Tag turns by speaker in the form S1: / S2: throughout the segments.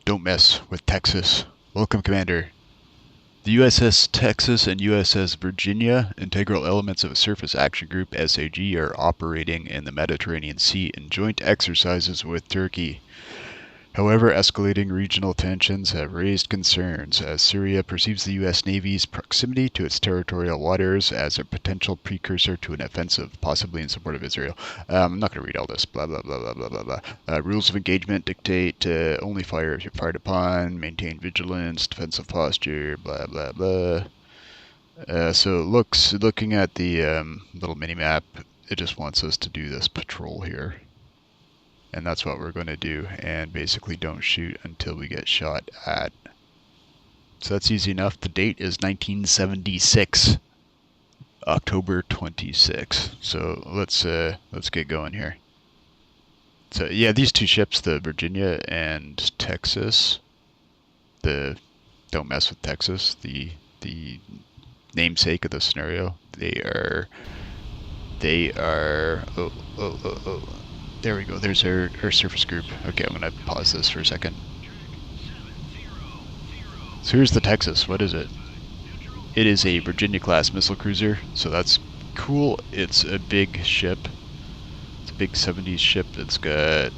S1: Don't mess with Texas. Welcome, Commander. The USS Texas and USS Virginia, integral elements of a Surface Action Group (SAG), are operating in the Mediterranean Sea in joint exercises with Turkey. However, escalating regional tensions have raised concerns as Syria perceives the U.S. Navy's proximity to its territorial waters as a potential precursor to an offensive, possibly in support of Israel. I'm not going to read all this. Blah, blah, blah, blah, blah, blah, blah. Rules of engagement dictate only fire if you're fired upon, maintain vigilance, defensive posture, blah, blah, blah. So looking at the little mini-map, it just wants us to do this patrol here. And that's what we're going to do, and basically don't shoot until we get shot at. So that's easy enough. The date is 1976, October 26. So let's get going here. So yeah, these two ships, the Virginia and Texas, the don't mess with Texas, the namesake of the scenario, they are oh, there we go. There's our surface group. Okay, I'm going to pause this for a second. So here's the Texas. What is it? It is a Virginia-class missile cruiser, so that's cool. It's a big ship. It's a big 70s ship. It's got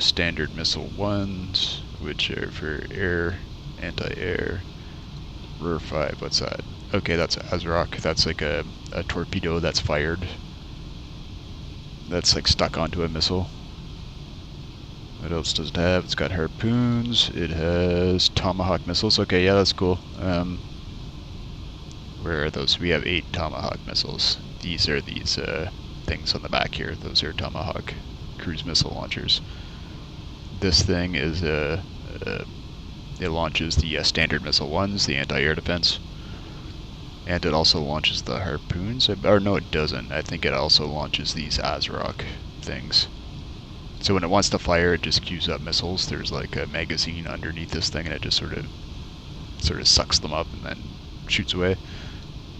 S1: standard missile ones, which are for air, anti-air. Rear 5, what's that? Okay, that's ASROC. That's like a torpedo that's fired. That's like stuck onto a missile. What else does it have? It's got harpoons. It has Tomahawk missiles. Okay, yeah, that's cool. Where are those? We have 8 Tomahawk missiles. These are these things on the back here. Those are Tomahawk cruise missile launchers. This thing is it launches the standard missile ones, the anti-air defense. And it also launches the harpoons. Or no, it doesn't. I think it also launches these ASROC things. So when it wants to fire, it just queues up missiles. There's like a magazine underneath this thing, and it just sort of sucks them up and then shoots away.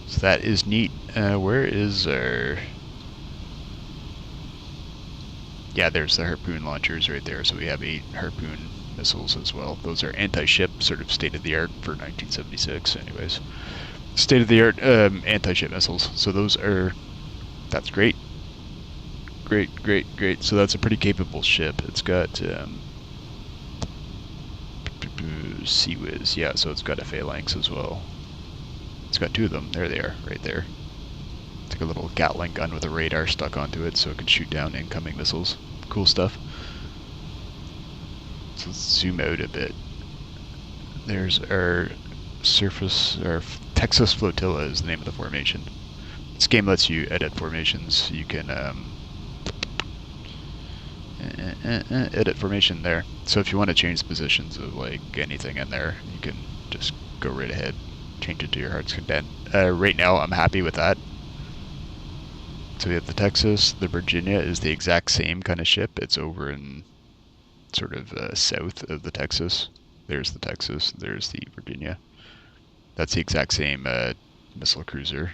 S1: So that is neat. Where is our... Yeah, there's the harpoon launchers right there. So we have 8 harpoon missiles as well. Those are anti-ship, sort of state-of-the-art for 1976 anyways. State-of-the-art anti-ship missiles. So those are... That's great. Great. So that's a pretty capable ship. It's got Sea-Wiz. Yeah, so it's got phalanx as well. It's got 2 of them. There they are, right there. It's like a little Gatling gun with a radar stuck onto it so it can shoot down incoming missiles. Cool stuff. So let's zoom out a bit. There's our surface, our Texas Flotilla is the name of the formation. This game lets you edit formations. You can edit formation there. So if you want to change the positions of like anything in there, you can just go right ahead, change it to your heart's content. Right now I'm happy with that. So we have the Texas. The Virginia is the exact same kind of ship. It's over in sort of south of the Texas. There's the Texas, there's the Virginia. That's the exact same missile cruiser.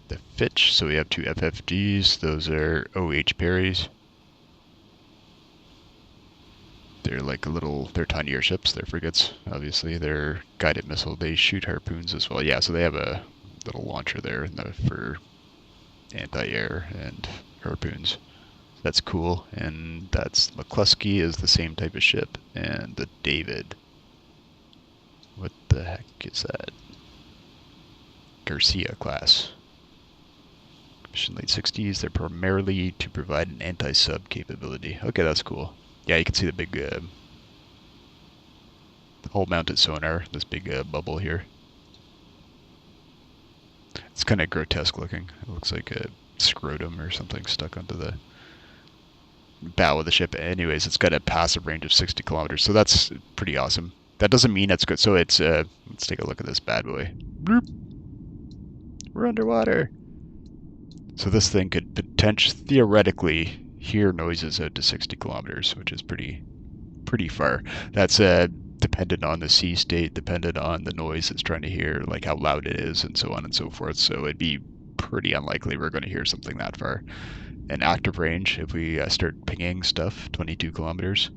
S1: The Fitch, so we have 2 FFGs. Those are OH Perrys. They're like they're tinier ships. They're frigates, obviously. They're guided missile. They shoot harpoons as well. Yeah, so they have a little launcher there for anti-air and harpoons. That's cool. And that's McCluskey is the same type of ship. And the David. What the heck is that? Garcia class. Mission late 60s. They're primarily to provide an anti-sub capability. Okay, that's cool. Yeah, you can see the big hull-mounted sonar, this big bubble here. It's kind of grotesque looking. It looks like a scrotum or something stuck onto the bow of the ship. Anyways, it's got a passive range of 60 kilometers, so that's pretty awesome. That doesn't mean it's good. So it's, let's take a look at this bad boy. Bloop. We're underwater. So this thing could theoretically hear noises out to 60 kilometers, which is pretty far. That's dependent on the sea state, dependent on the noise it's trying to hear, like how loud it is, and so on and so forth. So it'd be pretty unlikely we're going to hear something that far. An active range, if we start pinging stuff, 22 kilometers.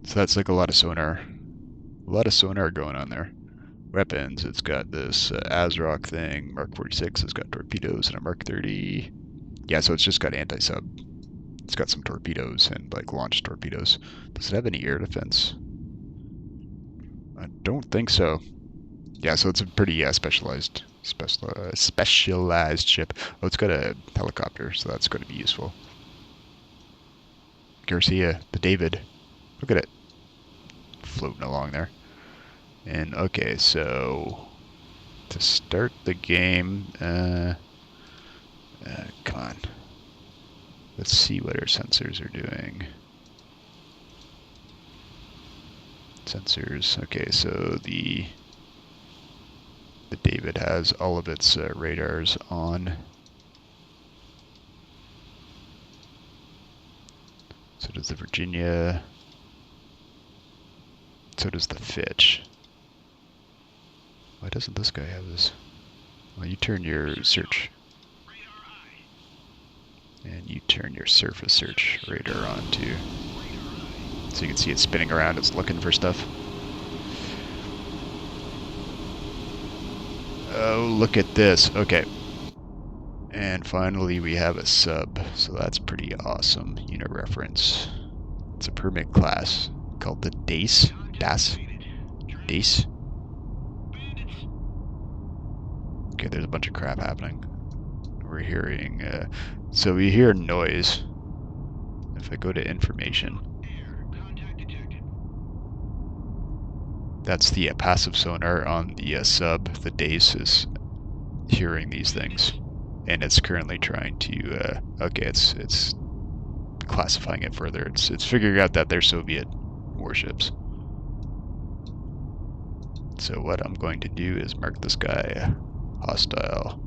S1: So that's like a lot of sonar. A lot of sonar going on there. Weapons, it's got this ASRock thing. Mark 46 has got torpedoes and a Mark 30. Yeah, so it's just got anti-sub. It's got some torpedoes and like launched torpedoes. Does it have any air defense? I don't think so. Yeah, so it's a pretty specialized ship. Oh, it's got a helicopter, so that's going to be useful. Garcia, the David. Look at it. Floating along there. And okay, so to start the game, come on. Let's see what our sensors are doing. Sensors. Okay, so the David has all of its radars on. So does the Virginia. So does the Fitch. Why doesn't this guy have this? Well, you turn your search. And you turn your surface search radar on too. So you can see it spinning around, it's looking for stuff. Oh, look at this. Okay. And finally we have a sub, so that's pretty awesome. Unit reference. It's a permit class called the DACE. DACE. Okay, there's a bunch of crap happening. We're hearing, so we hear noise. If I go to information, that's the passive sonar on the sub. The DACE is hearing these things, and it's currently trying to. Okay, it's classifying it further. It's figuring out that they're Soviet warships. So what I'm going to do is mark this guy hostile.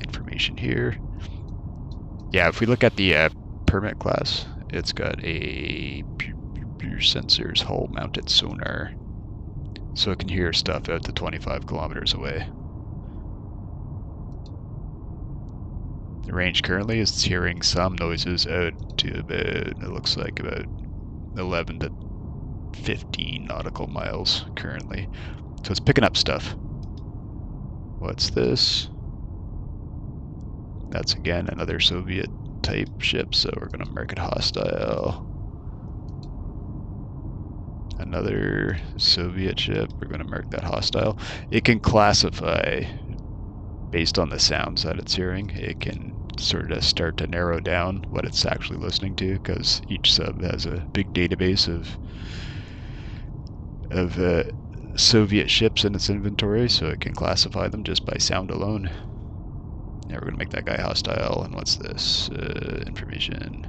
S1: Information here. Yeah, if we look at the permit class, it's got a pure sensors hull mounted sonar, so it can hear stuff out to 25 kilometers away. The range currently is hearing some noises out to about, it looks like about 11 to 15 nautical miles currently. So it's picking up stuff. What's this? That's again another Soviet type ship, so we're going to mark it hostile. Another Soviet ship, we're going to mark that hostile. It can classify based on the sounds that it's hearing. It can sort of start to narrow down what it's actually listening to, because each sub has a big database of Soviet ships in its inventory, so it can classify them just by sound alone. Now we're going to make that guy hostile, and what's this? Information.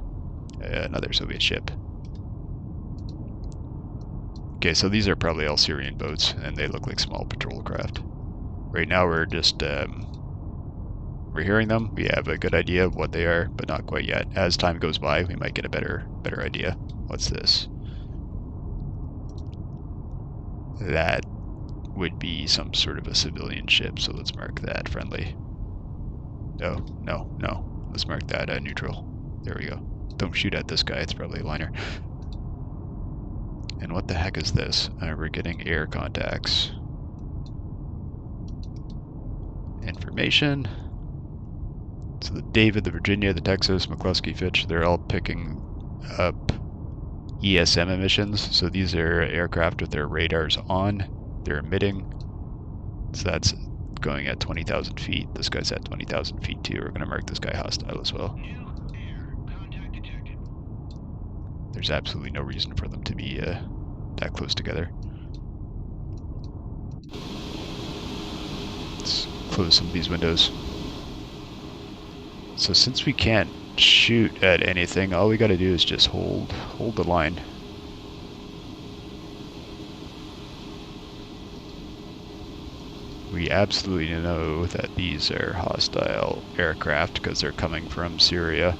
S1: Another Soviet ship. Okay, so these are probably all Syrian boats, and they look like small patrol craft. Right now we're just, we're hearing them. We have a good idea of what they are, but not quite yet. As time goes by, we might get a better idea. What's this? That would be some sort of a civilian ship, so let's mark that friendly. Oh, no. Let's mark that neutral. There we go. Don't shoot at this guy, it's probably a liner. And what the heck is this? We're getting air contacts. Information. So the David, the Virginia, the Texas, McCluskey, Fitch, they're all picking up ESM emissions. So these are aircraft with their radars on. They're emitting. So that's going at 20,000 feet. This guy's at 20,000 feet too. We're going to mark this guy hostile as well. There's absolutely no reason for them to be that close together. Let's close some of these windows. So since we can't shoot at anything, all we got to do is just hold the line. We absolutely know that these are hostile aircraft because they're coming from Syria.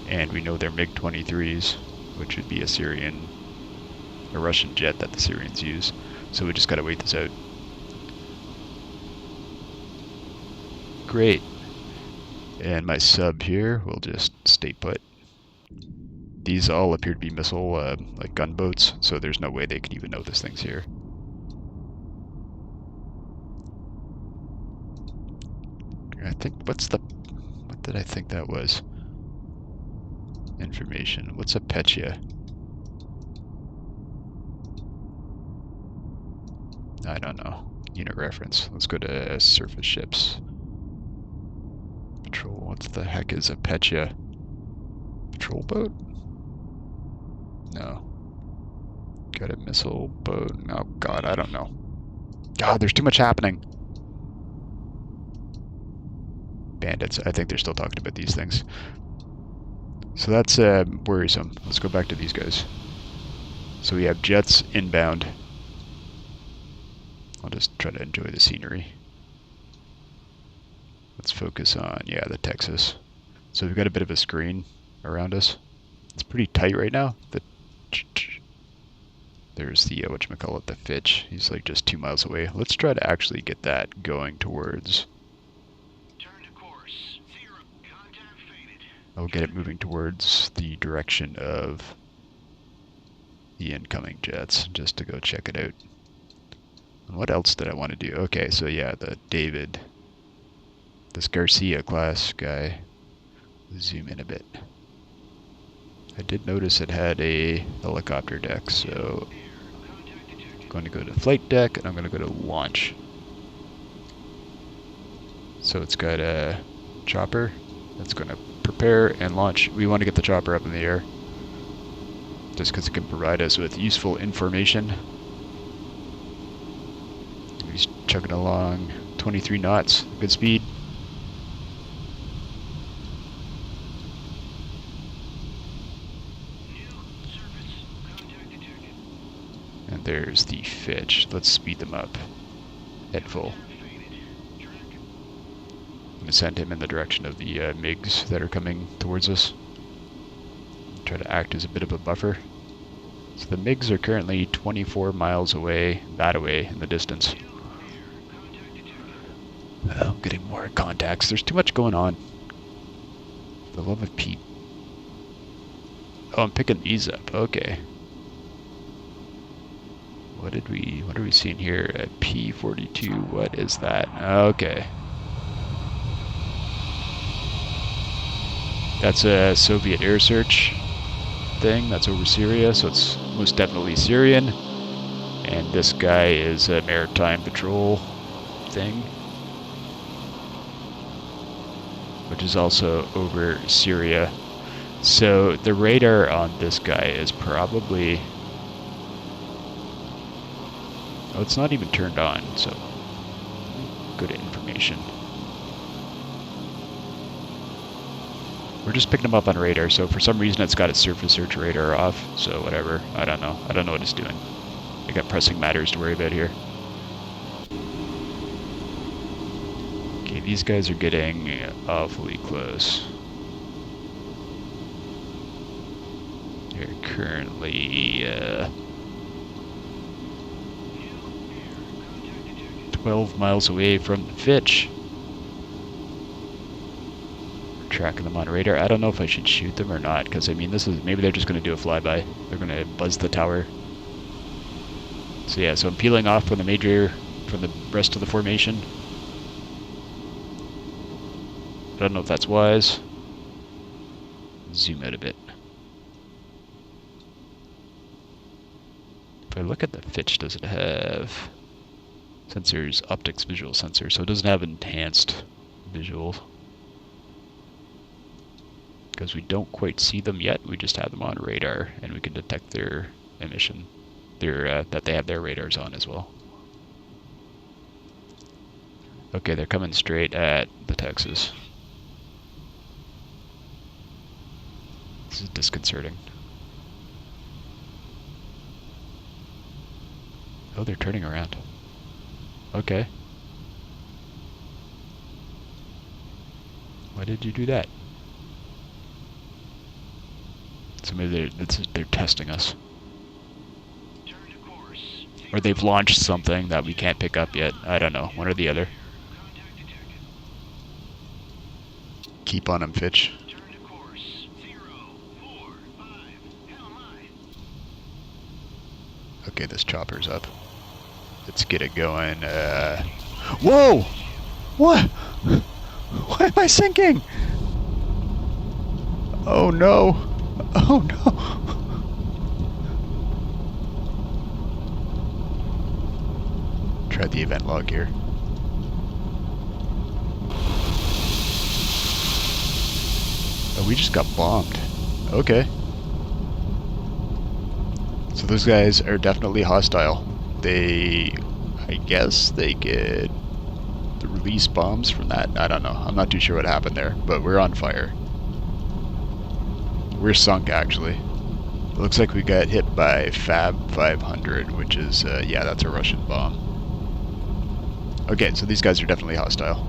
S1: And we know they're MiG-23s, which would be a Russian jet that the Syrians use. So we just gotta wait this out. Great. And my sub here will just stay put. These all appear to be missile, like gunboats, so there's no way they could even know this thing's here. I think, what did I think that was? Information. What's a Petya? I don't know. Unit reference. Let's go to surface ships. Patrol. What the heck is a Petya? Patrol boat? No. Got a missile boat. Oh god, I don't know. God, there's too much happening. Bandits. I think they're still talking about these things. So that's worrisome. Let's go back to these guys. So we have jets inbound. I'll just try to enjoy the scenery. Let's focus on, yeah, the Texas. So we've got a bit of a screen around us. It's pretty tight right now. There's the, whatchamacallit, the Fitch. He's like just 2 miles away. Let's try to actually get that going towards... I'll get it moving towards the direction of the incoming jets, just to go check it out. And what else did I want to do? Okay, so yeah, the David, this Garcia class guy. Zoom in a bit. I did notice it had a helicopter deck, so I'm going to go to flight deck and I'm going to go to launch. So it's got a chopper that's going to prepare and launch. We want to get the chopper up in the air just because it can provide us with useful information. He's chugging along 23 knots, good speed. And there's the Fitch. Let's speed them up at full. I'm going to send him in the direction of the MiGs that are coming towards us. Try to act as a bit of a buffer. So the MiGs are currently 24 miles away, that away in the distance. I'm getting more contacts. There's too much going on. For the love of Pete. Oh, I'm picking these up. Okay. What are we seeing here? A P-42. What is that? Okay. That's a Soviet air search thing. That's over Syria, so it's most definitely Syrian. And this guy is a maritime patrol thing, which is also over Syria. So the radar on this guy is probably... Oh, it's not even turned on, so good information. We're just picking him up on radar, so for some reason it's got its surface search radar off, so whatever. I don't know. I don't know what it's doing. I got pressing matters to worry about here. Okay, these guys are getting awfully close. They're currently 12 miles away from the Fitch. Tracking them on radar. I don't know if I should shoot them or not, because I mean, this is, maybe they're just going to do a flyby. They're going to buzz the tower. So yeah, so I'm peeling off from the rest of the formation. I don't know if that's wise. Zoom out a bit. If I look at the Fitch, does it have sensors, optics, visual sensor, so it doesn't have enhanced visual. Because we don't quite see them yet, we just have them on radar, and we can detect their emission, that they have their radars on as well. Okay, they're coming straight at the Texas. This is disconcerting. Oh, they're turning around. Okay. Why did you do that? So maybe they're testing us. Or they've launched something that we can't pick up yet. I don't know. One or the other. Keep on him, Fitch. Okay, this chopper's up. Let's get it going. Whoa! What? Why am I sinking? Oh no! Oh no! Try the event log here. Oh, we just got bombed. Okay. So those guys are definitely hostile. I guess they get the release bombs from that. I don't know. I'm not too sure what happened there, but we're on fire. We're sunk, actually. It looks like we got hit by Fab 500, which is, yeah, that's a Russian bomb. Okay, so these guys are definitely hostile.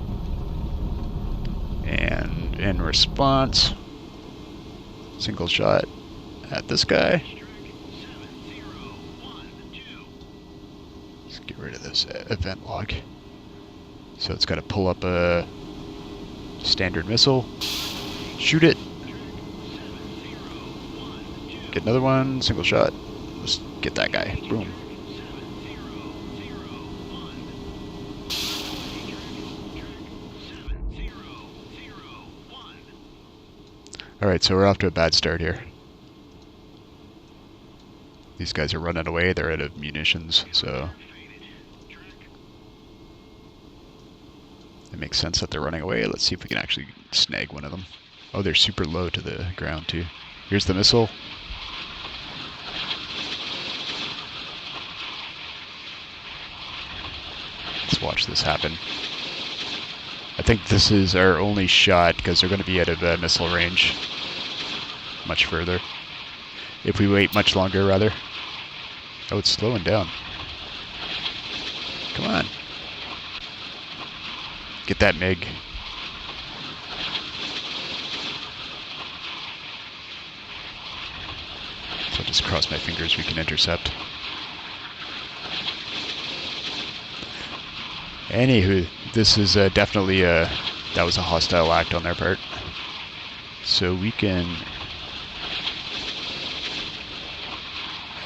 S1: And in response, single shot at this guy. Let's get rid of this event log. So it's got to pull up a standard missile, shoot it, get another one, single shot, just get that guy, boom. Alright, so we're off to a bad start here. These guys are running away, they're out of munitions, so it makes sense that they're running away. Let's see if we can actually snag one of them. Oh, they're super low to the ground too. Here's the missile. Let's watch this happen. I think this is our only shot because they're going to be out of missile range much further. If we wait much longer, rather. Oh, it's slowing down. Come on. Get that MiG. So I'll just cross my fingers we can intercept. Anywho, this is definitely that was a hostile act on their part. So we can...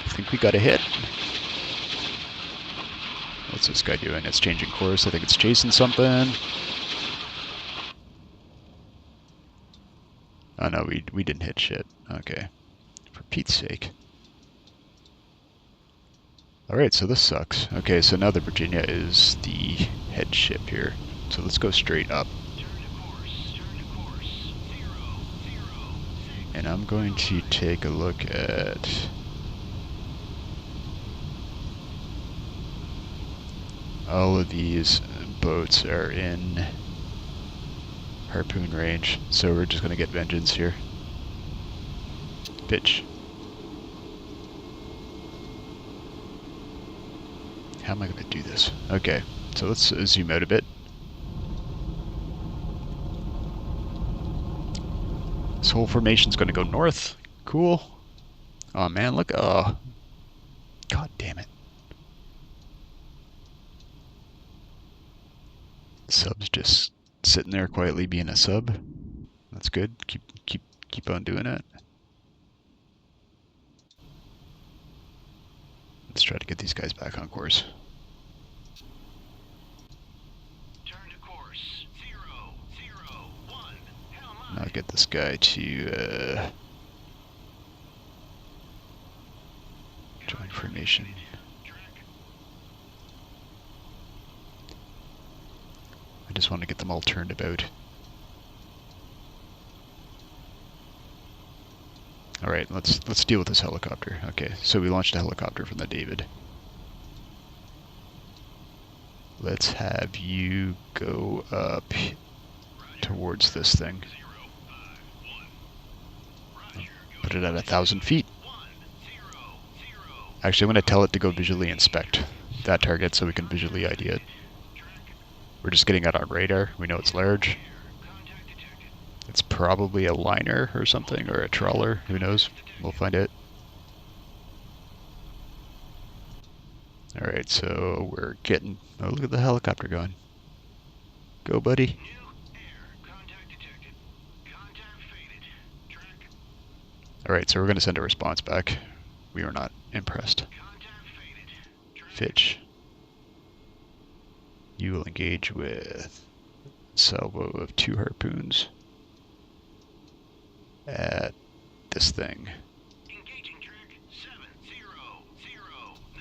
S1: I think we got a hit. What's this guy doing? It's changing course. I think it's chasing something. Oh no, we didn't hit shit. Okay. For Pete's sake. Alright, so this sucks. Okay, so now the Virginia is the head ship here. So let's go straight up. And I'm going to take a look at... all of these boats are in harpoon range, so we're just going to get vengeance here. Pitch. How am I going to do this? Okay, so let's zoom out a bit. This whole formation's going to go north. Cool. Oh man, look. Oh. God damn it. Sub's just sitting there quietly being a sub. That's good. Keep on doing it. Let's try to get these guys back on course.
S2: Turn to course 001.
S1: Now get this guy to join formation. I just want to get them all turned about. Alright, let's deal with this helicopter. Okay, so we launched a helicopter from the David. Let's have you go up towards this thing. Put it at 1,000 feet. Actually, I'm going to tell it to go visually inspect that target so we can visually ID it. We're just getting it on radar. We know it's large. It's probably a liner or something, or a trawler. Who knows? We'll find out. Alright, so we're getting... Oh, look at the helicopter going. Go, buddy. Alright, so we're going to send a response back. We were not impressed. Fitch. You will engage with salvo of 2 harpoons at this thing.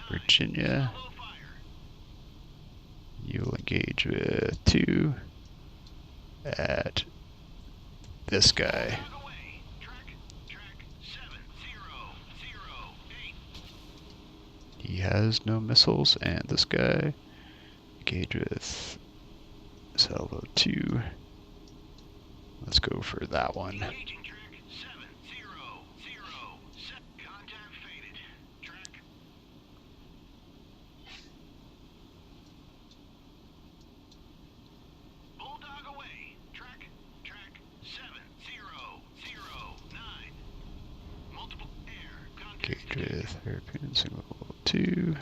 S1: Virginia. You'll engage with 2 at this guy. He has no missiles, and this guy engage with salvo 2. Let's go for that one. Engage with harpoon single 2.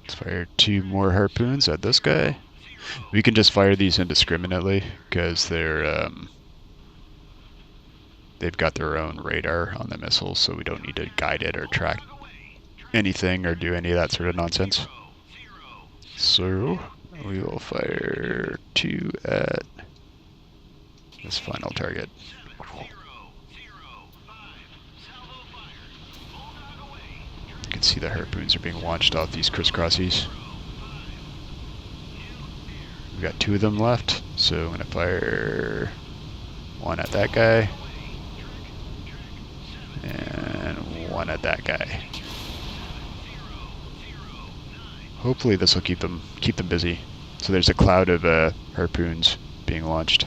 S1: Let's fire 2 more harpoons at this guy. We can just fire these indiscriminately because they're they've got their own radar on the missiles, so we don't need to guide it or track anything or do any of that sort of nonsense. So we will fire 2 at this final target. You can see the harpoons are being launched off these crisscrossies. We've got 2 of them left, so I'm going to fire 1 at that guy and 1 at that guy. Hopefully this will keep them busy. So there's a cloud of harpoons being launched,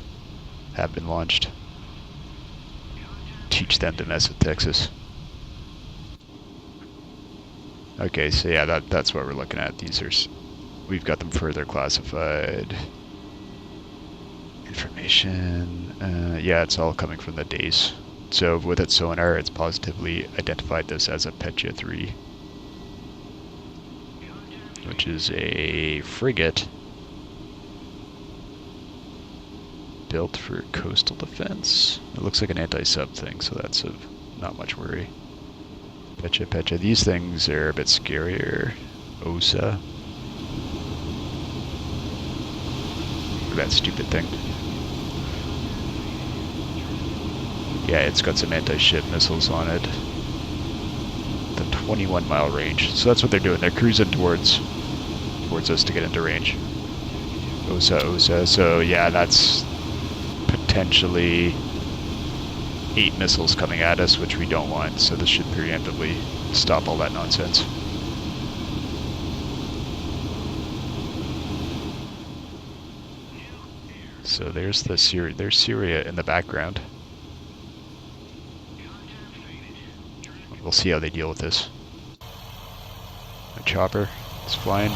S1: have been launched. Teach them to mess with Texas. Okay, so yeah, that's what we're looking at. These are, we've got them further classified. Information, yeah, it's all coming from the days. So with its sonar, it's positively identified this as a Petya 3, which is a frigate built for coastal defense. It looks like an anti-sub thing, so that's of not much worry. Petya. These things are a bit scarier. OSA. Look at that stupid thing. Yeah, it's got some anti-ship missiles on it. The 21-mile range. So that's what they're doing. They're cruising towards us to get into range. OSA. So yeah, that's potentially 8 missiles coming at us, which we don't want. So this should preemptively stop all that nonsense. So there's there's Syria in the background. We'll see how they deal with this. A chopper is flying.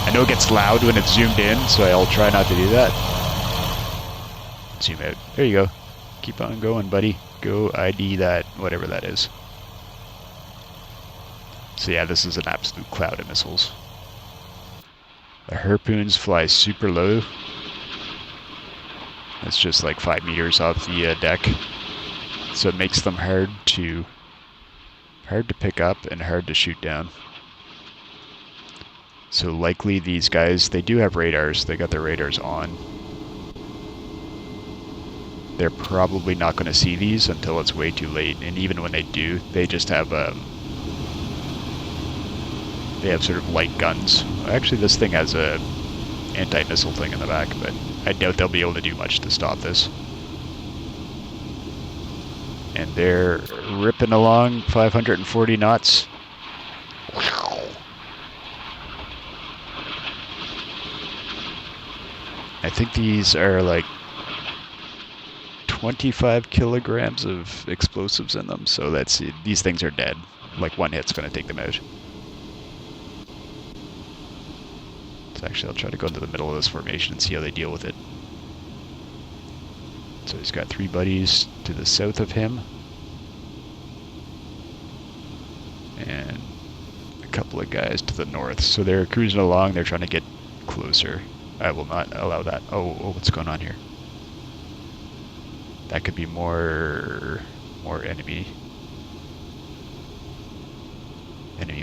S1: I know it gets loud when it's zoomed in, so I'll try not to do that. Zoom out. There you go. Keep on going, buddy. Go ID that, whatever that is. So yeah, this is an absolute cloud of missiles. The harpoons fly super low. It's just like 5 meters off the deck. So it makes them hard to pick up and hard to shoot down. So likely these guys, they do have radars. They got their radars on. They're probably not going to see these until it's way too late. And even when they do, they just have sort of light guns. Actually, this thing has a anti-missile thing in the back, but I doubt they'll be able to do much to stop this. And they're ripping along 540 knots. Wow. I think these are like 25 kilograms of explosives in them, so these things are dead. Like one hit's going to take them out. So actually I'll try to go into the middle of this formation and see how they deal with it. So he's got 3 buddies to the south of him. couple of guys to the north. So they're cruising along, they're trying to get closer. I will not allow that. Oh, what's going on here? That could be more enemy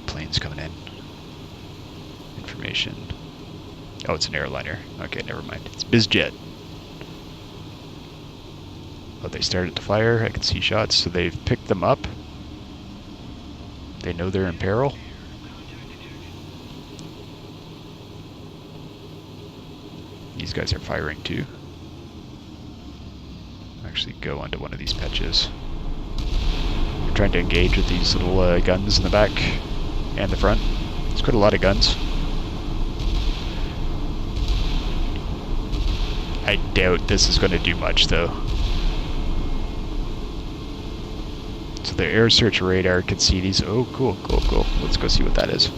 S1: planes coming in. Information. Oh, it's an airliner. Okay, never mind. It's BizJet. Oh, they started to fire. I can see shots, so they've picked them up. They know they're in peril. These guys are firing too. Actually go onto one of these pitches. They're trying to engage with these little guns in the back and the front. It's quite a lot of guns. I doubt this is going to do much though. So their air search radar can see these. Oh, cool. Let's go see what that is.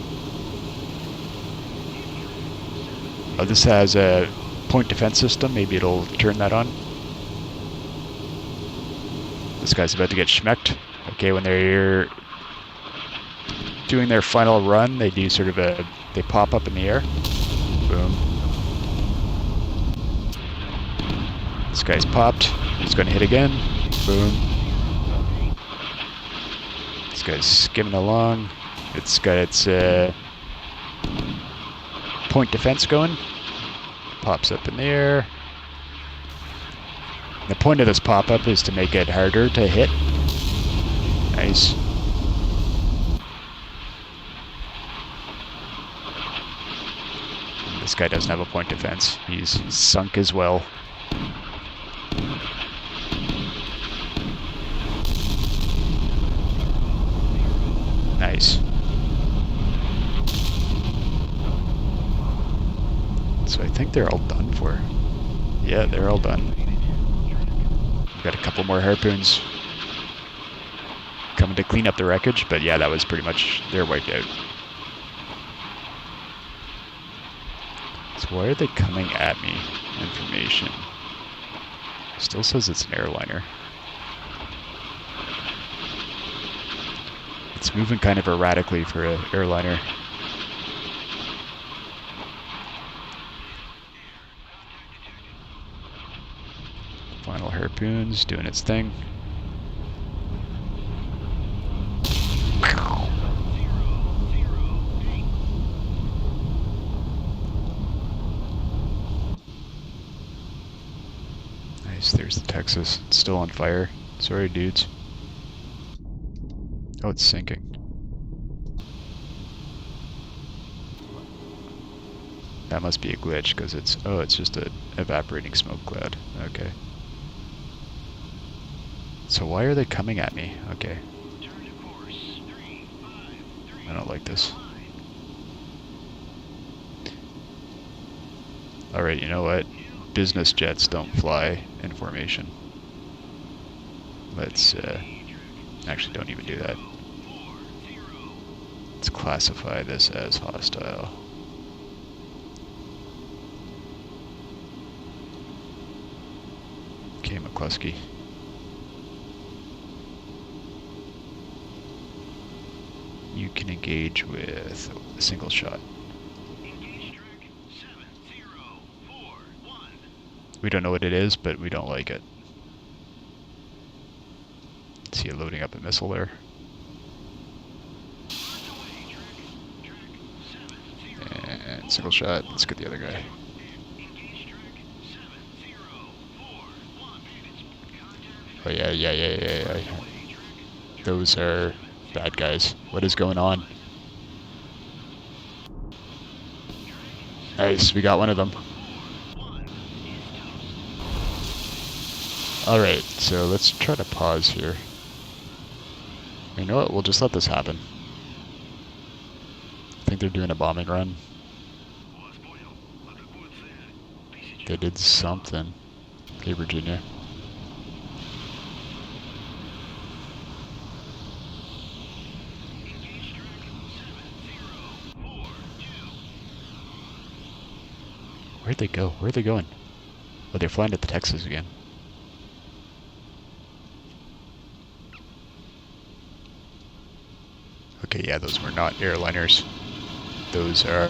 S1: Oh, this has a point defense system. Maybe it'll turn that on. This guy's about to get schmecked. Okay, when they're doing their final run, they do sort of they pop up in the air. Boom. This guy's popped. He's going to hit again. Boom. This guy's skimming along. It's got its point defense going. Pops up in the air. The point of this pop-up is to make it harder to hit. Nice. This guy doesn't have a point defense. He's sunk as well. Nice. So I think they're all done for. Yeah, they're all done. We've got a couple more harpoons coming to clean up the wreckage, but yeah, that was pretty much, they're wiped out. So why are they coming at me? Information. Still says it's an airliner. It's moving kind of erratically for an airliner. Final harpoon's doing its thing. Nice, there's the Texas. It's still on fire. Sorry, dudes. Oh, it's sinking. That must be a glitch, because it's just an evaporating smoke cloud. Okay. So why are they coming at me? Okay. I don't like this. Alright, you know what? Business jets don't fly in formation. Let's, actually don't even do that. Let's classify this as hostile. Okay, McCluskey. You can engage with a single shot. We don't know what it is, but we don't like it. See it loading up a missile there. And single shot. Let's get the other guy. Oh yeah. Those are bad guys. What is going on? Nice, we got one of them. Alright, so let's try to pause here. You know what, we'll just let this happen. I think they're doing a bombing run. They did something. Hey, Virginia. Where'd they go? Where are they going? Oh, they're flying at the Texas again. Okay, yeah, those were not airliners. Those are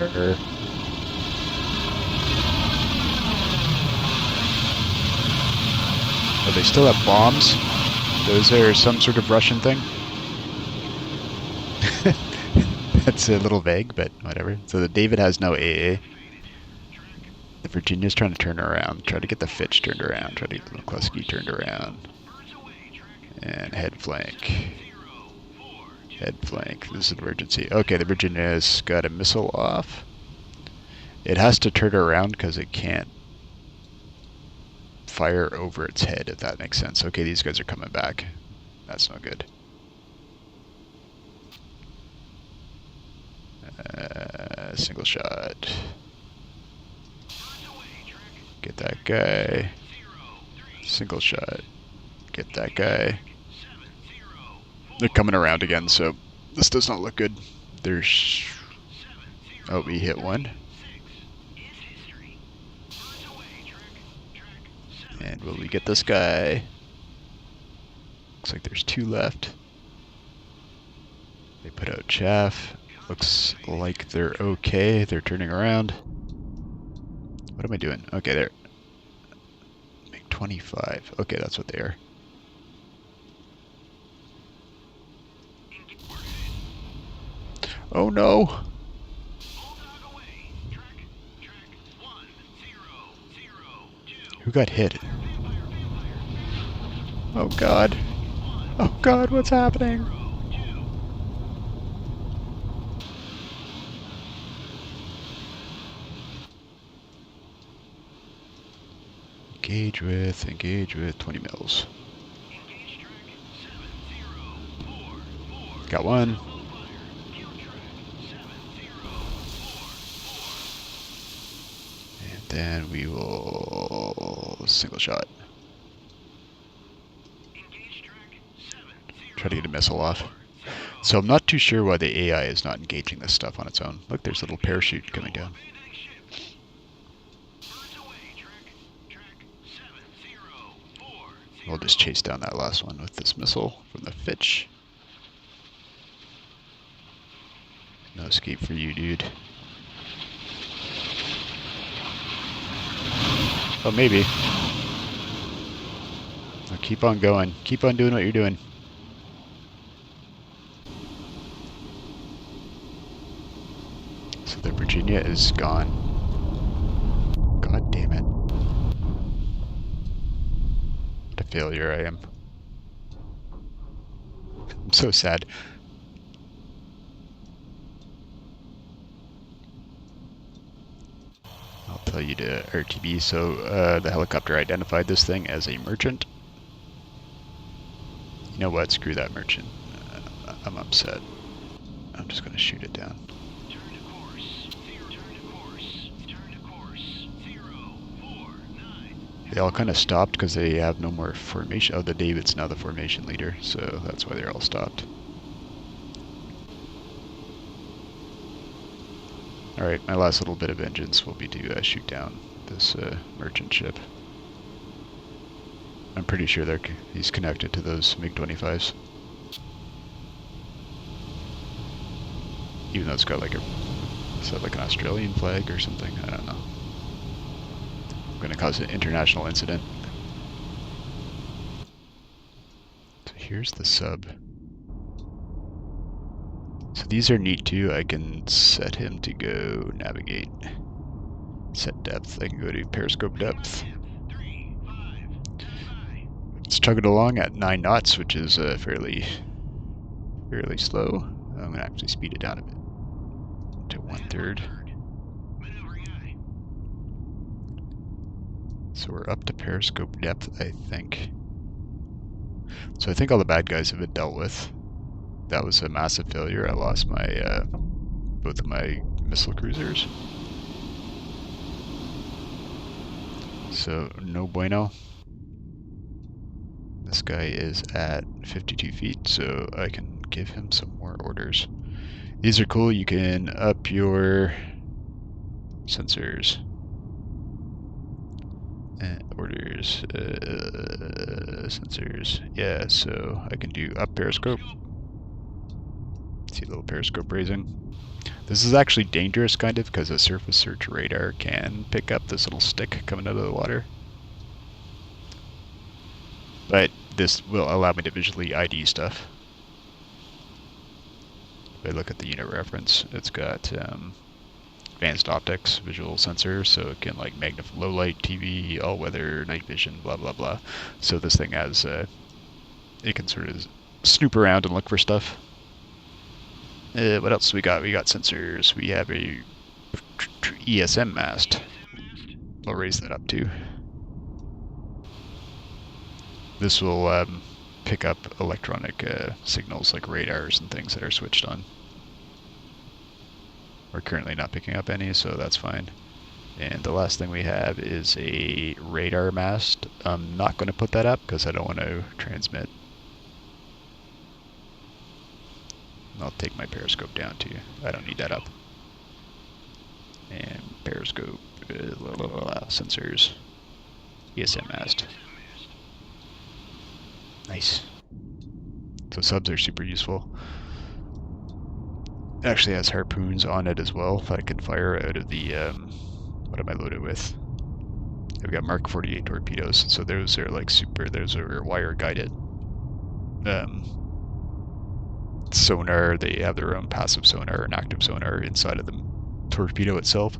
S1: Oh, they still have bombs? Those are some sort of Russian thing? That's a little vague, but whatever. So the David has no AA. The Virginia's trying to turn around. Try to get the Fitch turned around. Try to get the McCluskey turned around. And head flank. Head flank. This is an emergency. Okay, the Virginia's got a missile off. It has to turn around because it can't fire over its head, if that makes sense. Okay, these guys are coming back. That's not good. Single shot. Get that guy. Single shot. Get that guy. They're coming around again, so this does not look good. There's... Oh, we hit one. And will we get this guy? Looks like there's two left. They put out chaff. Looks like they're okay. They're turning around. What am I doing? Okay, there. Make 25. Okay, that's what they are. Oh no! Who got hit? Oh god. Oh god, what's happening? Engage with 20 mils. Got one. And then we will single shot. Try to get a missile off. So I'm not too sure why the AI is not engaging this stuff on its own. Look, there's a little parachute coming down. We'll just chase down that last one with this missile from the Fitch. No escape for you, dude. Oh, maybe. Oh, keep on going. Keep on doing what you're doing. So the Virginia is gone. God damn it. What a failure I am. I'm so sad. I'll tell you to RTB. So the helicopter identified this thing as a merchant. You know what? Screw that merchant. I'm upset. I'm just going to shoot it down. They all kind of stopped because they have no more formation. Oh, the David's now the formation leader, so that's why they're all stopped. Alright, my last little bit of vengeance will be to shoot down this merchant ship. I'm pretty sure he's connected to those MiG-25s. Even though it's got like is that like an Australian flag or something? I don't know. I'm going to cause an international incident. So here's the sub. So these are neat too. I can set him to go navigate. Set depth. I can go to periscope depth. It's chugging along at 9 knots, which is fairly slow. I'm going to actually speed it down a bit to 1/3. So we're up to periscope depth, I think. So I think all the bad guys have been dealt with. That was a massive failure. I lost my both of my missile cruisers. So no bueno. This guy is at 52 feet, so I can give him some more orders. These are cool. You can up your sensors. Orders, sensors. Yeah, so I can do up periscope. See a little periscope raising. This is actually dangerous, kind of, because a surface search radar can pick up this little stick coming out of the water. But this will allow me to visually ID stuff. If I look at the unit reference, it's got advanced optics, visual sensor, so it can like magnify low light, TV, all weather, night vision, blah blah blah. So this thing has, it can sort of snoop around and look for stuff. What else we got? We got sensors. We have a ESM mast. I'll raise that up too. This will pick up electronic signals like radars and things that are switched on. We're currently not picking up any, so that's fine. And the last thing we have is a radar mast. I'm not going to put that up because I don't want to transmit. I'll take my periscope down too. I don't need that up. And periscope, sensors, ESM mast. Nice. So subs are super useful. It actually has harpoons on it as well that I can fire out of the, what am I loaded with? I've got Mark 48 torpedoes, so those are like those are wire guided. Sonar, they have their own passive sonar and active sonar inside of the torpedo itself.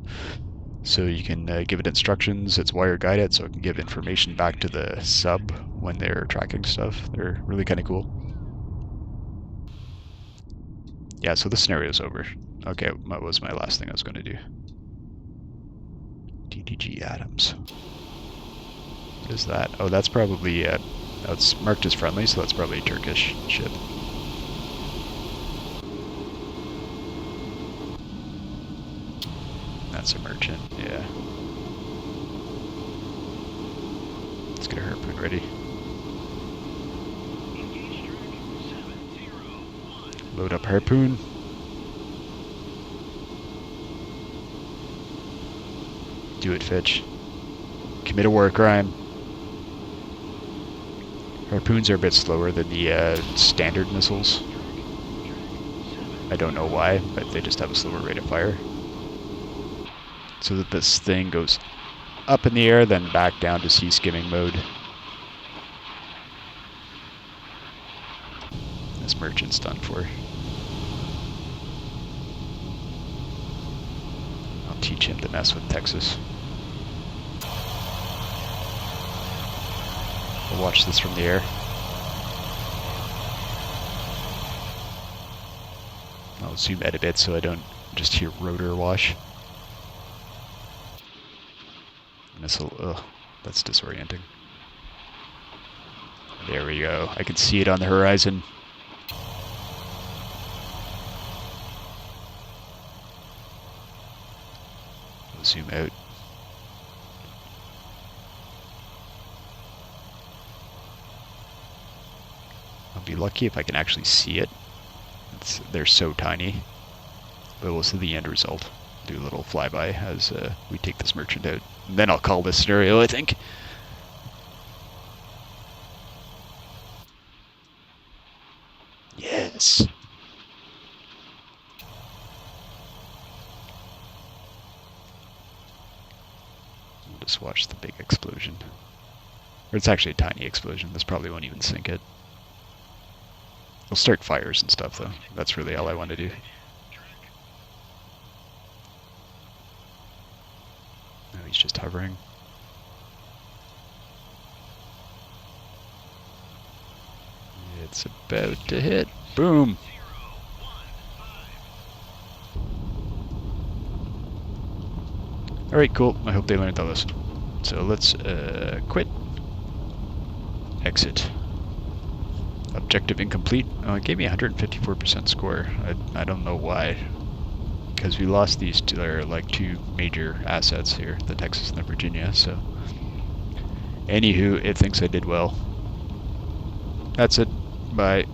S1: So you can give it instructions, it's wire guided, so it can give information back to the sub when they're tracking stuff. They're really kind of cool. Yeah, so the scenario's over. Okay, what was my last thing I was going to do? DDG Adams. What is that? Oh, that's probably, it's marked as friendly, so that's probably a Turkish ship. That's a merchant, yeah. Let's get a harpoon ready. Load up harpoon. Do it, Fitch. Commit a war crime. Harpoons are a bit slower than the standard missiles. I don't know why, but they just have a slower rate of fire. So that this thing goes up in the air, then back down to sea skimming mode. This merchant's done for. I'll teach him to mess with Texas. We'll watch this from the air. I'll zoom out a bit so I don't just hear rotor wash. Missile, ugh, that's disorienting. There we go. I can see it on the horizon. I'll zoom out. I'll be lucky if I can actually see it. They're so tiny. But we'll see the end result. Do a little flyby as we take this merchant out. And then I'll call this scenario, I think. Yes. We'll just watch the big explosion. Or it's actually a tiny explosion. This probably won't even sink it. We'll start fires and stuff, though. That's really all I want to do. No, he's just hovering. It's about to hit. Boom! Alright, cool. I hope they learned that lesson. So let's quit. Exit. Objective incomplete. Oh, it gave me 154% score. I don't know why. Because we lost these two, they're like two major assets here, the Texas and the Virginia, so. Anywho, it thinks I did well. That's it. Bye.